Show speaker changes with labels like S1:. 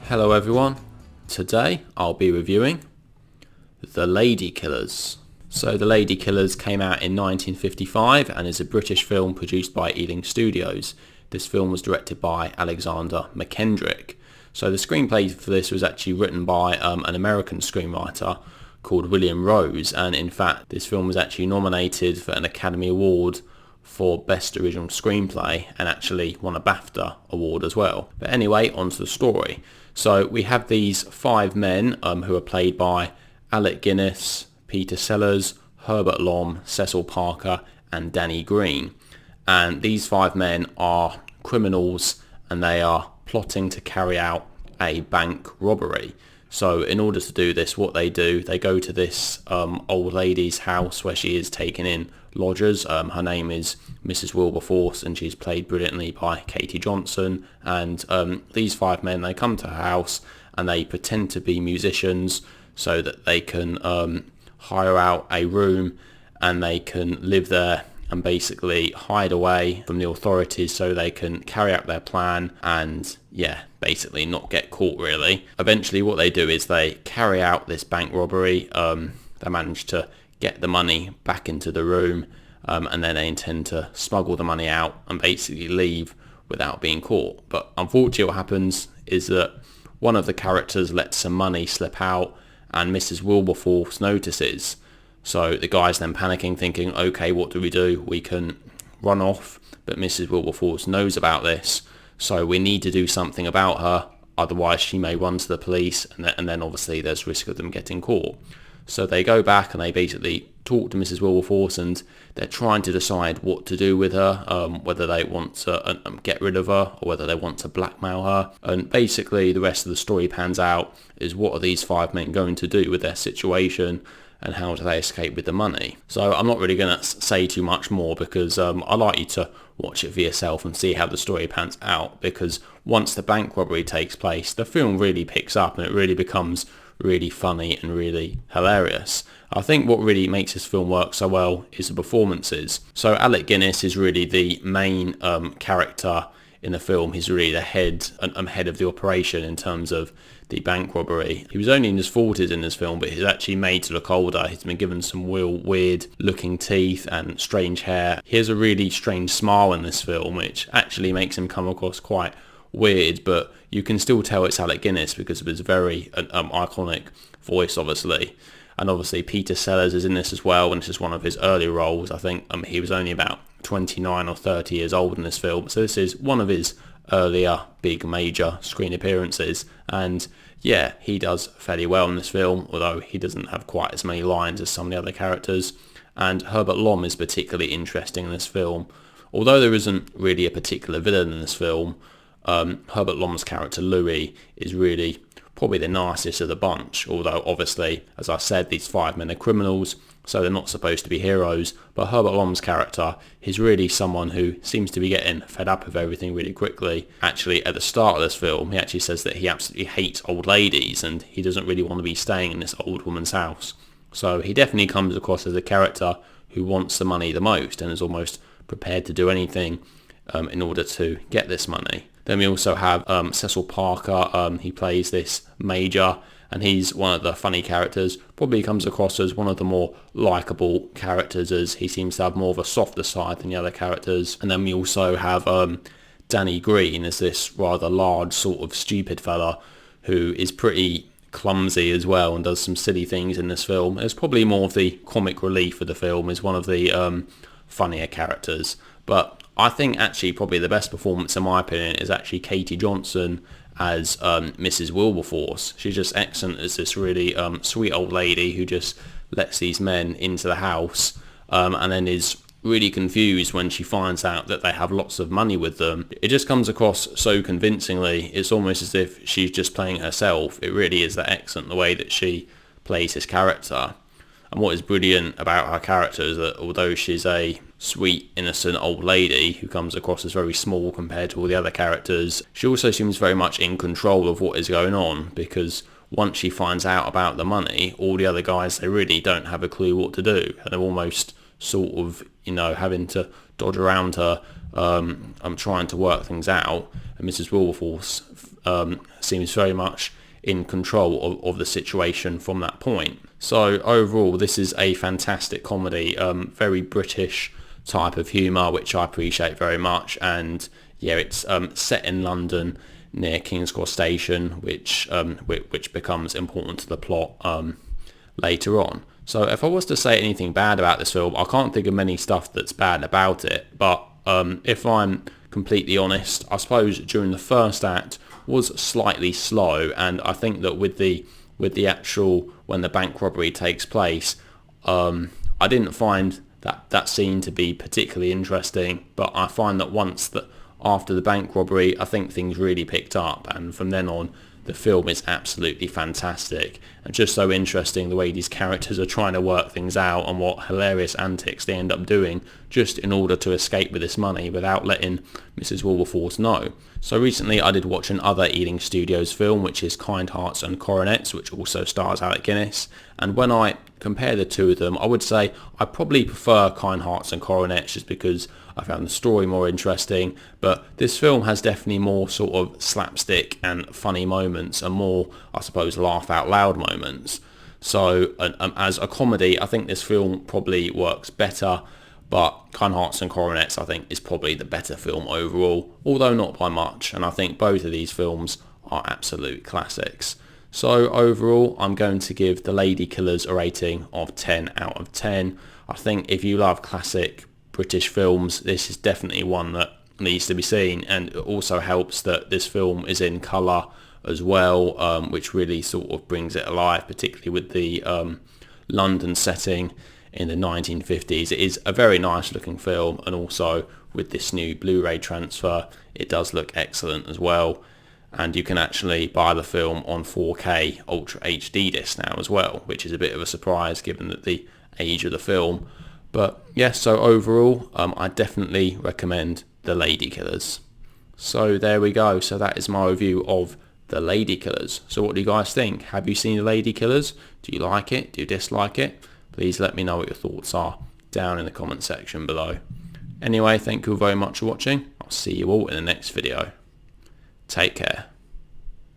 S1: Hello everyone, today I'll be reviewing The Ladykillers. So The Ladykillers came out in 1955 and is a British film produced by Ealing Studios. This film was directed by Alexander Mackendrick. So the screenplay for this was actually written by an American screenwriter called William Rose, and in fact this film was actually nominated for an Academy Award for Best Original Screenplay and actually won a BAFTA award as well. But anyway, on to the story. So we have these five men who are played by Alec Guinness, Peter Sellers, Herbert Lom, Cecil Parker and Danny Green. And these five men are criminals and they are plotting to carry out a bank robbery. So in order to do this, what they do, they go to this old lady's house where she is taking in lodgers. Her name is Mrs. Wilberforce and she's played brilliantly by Katie Johnson. And these five men, they come to her house and they pretend to be musicians so that they can hire out a room and they can live there and basically hide away from the authorities so they can carry out their plan and basically not get caught really. Eventually what they do is they carry out this bank robbery. They manage to get the money back into the room and then they intend to smuggle the money out and basically leave without being caught. But unfortunately what happens is that one of the characters lets some money slip out and Mrs. Wilberforce notices. So the guy's then panicking, thinking, okay, what do? We can run off, but Mrs. Wilberforce knows about this, so we need to do something about her, otherwise she may run to the police, and then obviously there's risk of them getting caught. So they go back and they basically talk to Mrs. Wilberforce and they're trying to decide what to do with her, whether they want to get rid of her or whether they want to blackmail her. And basically the rest of the story pans out is what are these five men going to do with their situation and how do they escape with the money. So I'm not really going to say too much more because I like you to watch it for yourself and see how the story pans out, because once the bank robbery takes place, the film really picks up and it really becomes really funny and really hilarious. I think what really makes this film work so well is the performances. So Alec Guinness is really the main character in the film. He's really the head of the operation in terms of the bank robbery. He was only in his 40s in this film, but he's actually made to look older. He's been given some real weird looking teeth and strange hair. He has a really strange smile in this film, which actually makes him come across quite weird, but you can still tell it's Alec Guinness because of his very iconic voice, obviously. And obviously Peter Sellers is in this as well, and this is one of his early roles. I think he was only about 29 or 30 years old in this film, so this is one of his earlier big major screen appearances, and he does fairly well in this film, although he doesn't have quite as many lines as some of the other characters. And Herbert Lom is particularly interesting in this film. Although there isn't really a particular villain in this film, Herbert Lom's character Louis is really probably the nicest of the bunch, although obviously, as I said, these five men are criminals, so they're not supposed to be heroes. But Herbert Lom's character is really someone who seems to be getting fed up with everything really quickly. Actually, at the start of this film, he actually says that he absolutely hates old ladies and he doesn't really want to be staying in this old woman's house. So he definitely comes across as a character who wants the money the most and is almost prepared to do anything in order to get this money. Then we also have Cecil Parker. He plays this major and he's one of the funny characters. Probably comes across as one of the more likeable characters, as he seems to have more of a softer side than the other characters. And then we also have Danny Green as this rather large sort of stupid fella who is pretty clumsy as well and does some silly things in this film. It's probably more of the comic relief of the film, is one of the funnier characters. But I think actually probably the best performance in my opinion is actually Katie Johnson as Mrs. Wilberforce. She's just excellent as this really sweet old lady who just lets these men into the house and then is really confused when she finds out that they have lots of money with them. It just comes across so convincingly. It's almost as if she's just playing herself. It really is that excellent the way that she plays his character. And what is brilliant about her character is that although she's a sweet, innocent old lady who comes across as very small compared to all the other characters, she also seems very much in control of what is going on, because once she finds out about the money, all the other guys, they really don't have a clue what to do. And they're almost sort of, having to dodge around her. I'm trying to work things out. And Mrs. Wilberforce seems very much in control of the situation from that point. So overall, this is a fantastic comedy, very British type of humour, which I appreciate very much. And yeah, it's set in London near King's Cross Station, which becomes important to the plot later on. So if I was to say anything bad about this film, I can't think of many stuff that's bad about it, but if I'm completely honest, I suppose during the first act was slightly slow, and I think that with the actual, when the bank robbery takes place, I didn't find that scene to be particularly interesting, but I find that after the bank robbery, I think things really picked up, and from then on the film is absolutely fantastic and just so interesting, the way these characters are trying to work things out and what hilarious antics they end up doing just in order to escape with this money without letting Mrs. Wilberforce know. So recently I did watch another Ealing Studios film, which is Kind Hearts and Coronets, which also stars Alec Guinness, and when I compare the two of them, I would say I probably prefer Kind Hearts and Coronets just because I found the story more interesting, but this film has definitely more sort of slapstick and funny moments and more, I suppose, laugh out loud moments. So as a comedy, I think this film probably works better, but Kind Hearts and Coronets I think is probably the better film overall, although not by much, and I think both of these films are absolute classics. So overall, I'm going to give The Ladykillers a rating of 10 out of 10. I think if you love classic British films, this is definitely one that needs to be seen, and it also helps that this film is in colour as well, which really sort of brings it alive, particularly with the London setting in the 1950s. It is a very nice looking film, and also with this new Blu-ray transfer it does look excellent as well, and you can actually buy the film on 4K Ultra HD disc now as well, which is a bit of a surprise given that the age of the film. But yes, so overall I definitely recommend The Ladykillers. So there we go, so that is my review of The Ladykillers. So what do you guys think? Have you seen The Ladykillers? Do you like it? Do you dislike it? Please let me know what your thoughts are down in the comment section below. Anyway, thank you very much for watching. I'll see you all in the next video. Take care.